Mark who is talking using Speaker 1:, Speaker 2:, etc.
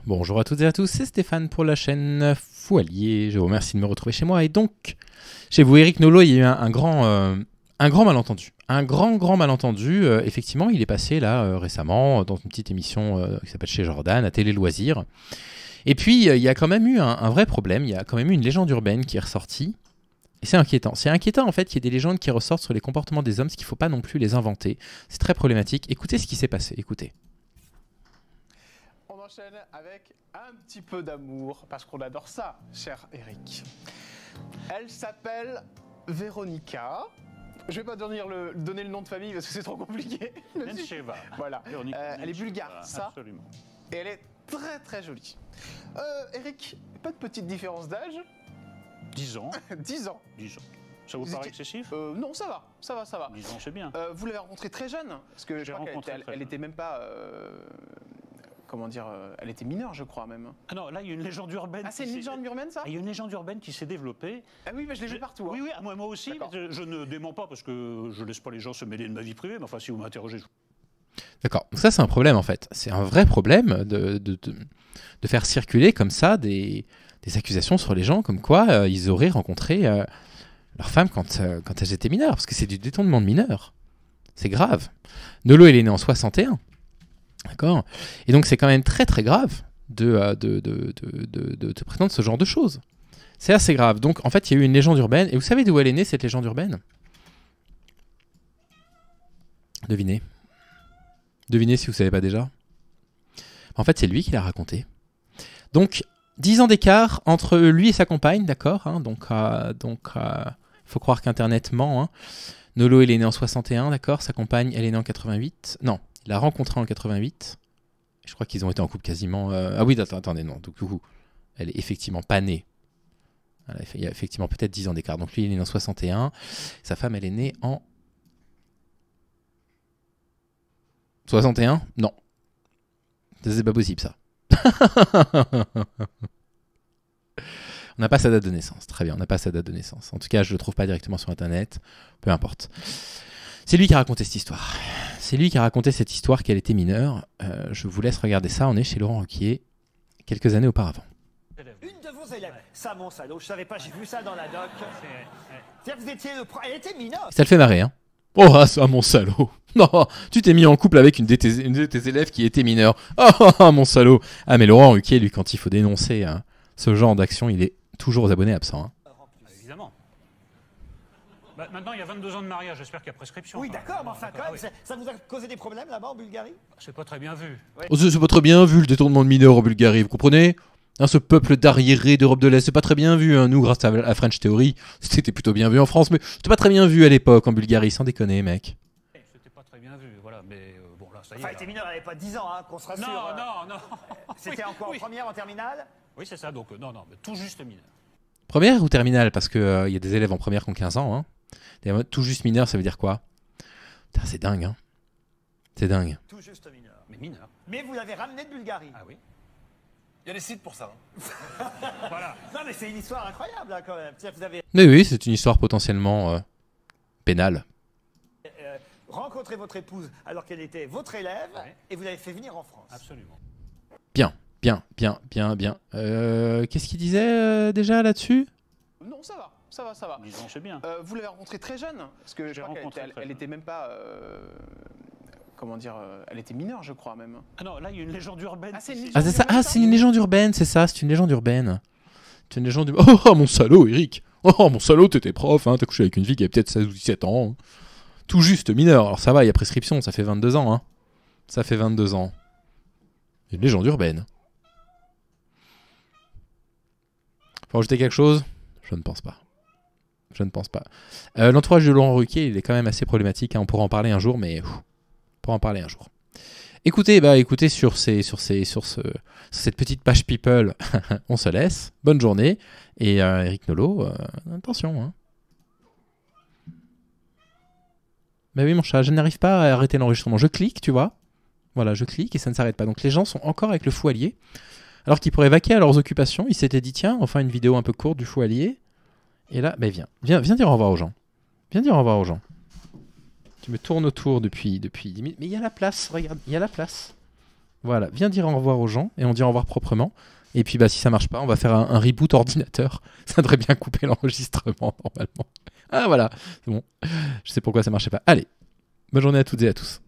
Speaker 1: Bonjour à toutes et à tous, c'est Stéphane pour la chaîne Fou-Allié. Je vous remercie de me retrouver chez moi. Et donc, chez vous, Eric Nolot, il y a eu un grand malentendu. Un grand malentendu. Effectivement, il est passé là récemment dans une petite émission qui s'appelle Chez Jordan, à Télé Loisirs. Et puis, il y a quand même eu un vrai problème. Il y a quand même eu une légende urbaine qui est ressortie. Et c'est inquiétant. C'est inquiétant en fait qu'il y ait des légendes qui ressortent sur les comportements des hommes, ce qu'il ne faut pas non plus les inventer. C'est très problématique. Écoutez ce qui s'est passé. Écoutez.
Speaker 2: On enchaîne avec un petit peu d'amour, parce qu'on adore ça, cher Eric. Elle s'appelle Véronica. Je vais pas donner le nom de famille parce que c'est trop compliqué.
Speaker 3: Nencheva.
Speaker 2: Voilà. Elle est bulgare,
Speaker 3: Voilà,
Speaker 2: ça.
Speaker 3: Absolument.
Speaker 2: Et elle est très jolie. Eric, pas de petite différence d'âge.
Speaker 3: 10 ans.
Speaker 2: 10 ans.
Speaker 3: 10 ans. Ça vous paraît excessif?
Speaker 2: Non, ça va.
Speaker 3: 10 ans, c'est bien.
Speaker 2: Vous l'avez rencontrée très jeune, parce que je crois qu'elle était même pas... comment dire, elle était mineure, je crois même.
Speaker 3: Ah non, là, il y a une légende urbaine.
Speaker 2: Ah, c'est une légende urbaine, ça?
Speaker 3: Il y a une légende urbaine qui s'est développée.
Speaker 2: Ah oui, mais je l'ai vu partout.
Speaker 3: Oui, moi aussi. Je ne dément pas parce que je laisse pas les gens se mêler de ma vie privée. Mais enfin, si vous m'interrogez.
Speaker 1: D'accord, donc ça c'est un problème en fait. C'est un vrai problème de faire circuler comme ça des accusations sur les gens comme quoi ils auraient rencontré leur femme quand elles étaient mineures, parce que c'est du détournement de mineurs. C'est grave. Nolot, il est né en 61. D'accord. Et donc c'est quand même très grave de prétendre ce genre de choses. C'est assez grave. Donc en fait il y a eu une légende urbaine. Et vous savez d'où elle est née cette légende urbaine? Devinez. Devinez si vous ne savez pas déjà. En fait c'est lui qui l'a raconté. Donc 10 ans d'écart entre lui et sa compagne, d'accord, hein, donc faut croire qu'Internet ment. Hein. Nolot il est né en 61, d'accord, sa compagne elle est née en 88. Non, il l'a rencontrée en 88. Je crois qu'ils ont été en couple quasiment... Ah oui, attendez, non. Donc, du coup, elle est effectivement pas née. Il y a effectivement peut-être 10 ans d'écart. Donc lui, il est né en 61. Sa femme, elle est née en... 61 ? Non. C'est pas possible, ça. On n'a pas sa date de naissance. Très bien, on n'a pas sa date de naissance. En tout cas, je ne le trouve pas directement sur Internet. Peu importe. C'est lui qui a raconté cette histoire. C'est lui qui a raconté cette histoire qu'elle était mineure. Je vous laisse regarder ça. On est chez Laurent Ruquier, quelques années auparavant.
Speaker 4: Une de vos élèves. Ça, mon salaud, je savais pas, j'ai vu ça dans la doc. C'est-à-dire que vous étiez elle était mineure.
Speaker 1: Ça le fait marrer, hein. Oh, ah, ça, mon salaud. Non, tu t'es mis en couple avec une de tes élèves qui était mineure. Oh, mon salaud. Ah, mais Laurent Ruquier, lui, quand il faut dénoncer ce genre d'action, il est toujours aux abonnés absents. Hein.
Speaker 3: Évidemment. Bah, maintenant, il y a 22 ans de mariage. J'espère qu'il y a prescription.
Speaker 4: Oui, d'accord, mais enfin, quand même, ça vous a causé des problèmes là-bas en Bulgarie?
Speaker 3: C'est pas très bien vu.
Speaker 1: Oh, c'est pas très bien vu le détournement de mineurs en Bulgarie, vous comprenez? Hein, ce peuple d'arriérés d'Europe de l'Est, c'est pas très bien vu. Hein. Nous, grâce à la French Theory, c'était plutôt bien vu en France, mais c'était pas très bien vu à l'époque en Bulgarie, sans déconner, mec.
Speaker 3: C'était pas très bien vu, voilà. Mais bon, là, ça y est.
Speaker 4: Enfin, elle était mineure, elle avait pas 10 ans, hein, qu'on se rassure.
Speaker 3: Non.
Speaker 4: C'était encore en première, en terminale?
Speaker 3: Oui, c'est ça. Donc, non, mais tout juste mineur.
Speaker 1: Première ou terminale? Parce qu'il y a des élèves en première qui ont 15 ans. Hein. Tout juste mineur, ça veut dire quoi? Putain, c'est dingue, hein. C'est dingue.
Speaker 4: Tout juste mineur.
Speaker 3: Mais mineur.
Speaker 4: Mais vous l'avez ramené de Bulgarie.
Speaker 3: Ah oui.
Speaker 5: Il y a des sites pour ça.
Speaker 3: Voilà.
Speaker 4: Non, mais c'est une histoire incroyable, hein, quand même. C'est-à-dire que vous avez
Speaker 1: Mais oui, c'est une histoire potentiellement pénale.
Speaker 4: rencontré votre épouse alors qu'elle était votre élève,
Speaker 3: Ouais.
Speaker 4: et vous l'avez fait venir en France.
Speaker 3: Absolument.
Speaker 1: Bien. Qu'est-ce qu'il disait déjà là-dessus?
Speaker 2: Non, ça va.
Speaker 3: 10 ans, c'est bien.
Speaker 2: Vous l'avez rencontrée très jeune, parce que je crois qu'elle était même pas... comment dire, elle était mineure, je crois même.
Speaker 3: Ah non, là, il y a une légende urbaine.
Speaker 2: Ah, c'est une
Speaker 1: Ah, c'est ça. Ah, c'est une légende urbaine, c'est ça. C'est une légende urbaine. C'est une légende urbaine. Oh, mon salaud, Eric. Oh, mon salaud, t'étais prof, hein. T'as couché avec une fille qui avait peut-être 16 ou 17 ans. Tout juste mineur. Alors ça va, il y a prescription, ça fait 22 ans. Hein. Ça fait 22 ans. Une légende urbaine. Faut rajouter quelque chose? Je ne pense pas. L'entourage de Laurent Ruquier, il est quand même assez problématique. Hein. On pourra en parler un jour, mais... Écoutez, sur cette petite page People, on se laisse. Bonne journée. Et Eric Nolot, attention. Hein. Bah oui, mon chat, je n'arrive pas à arrêter l'enregistrement. Je clique, tu vois. Voilà, je clique et ça ne s'arrête pas. Donc les gens sont encore avec le Fou-Allié. Alors qu'ils pourraient vaquer à leurs occupations. Ils s'étaient dit, tiens, enfin une vidéo un peu courte du Fou-Allié. Et là, bah viens dire au revoir aux gens. Tu me tournes autour depuis 10 minutes. Mais il y a la place, regarde, il y a la place. Voilà, viens dire au revoir aux gens et on dit au revoir proprement. Et puis si ça marche pas, on va faire un reboot ordinateur. Ça devrait bien couper l'enregistrement normalement. Ah voilà, c'est bon. Je sais pourquoi ça marchait pas. Allez, bonne journée à toutes et à tous.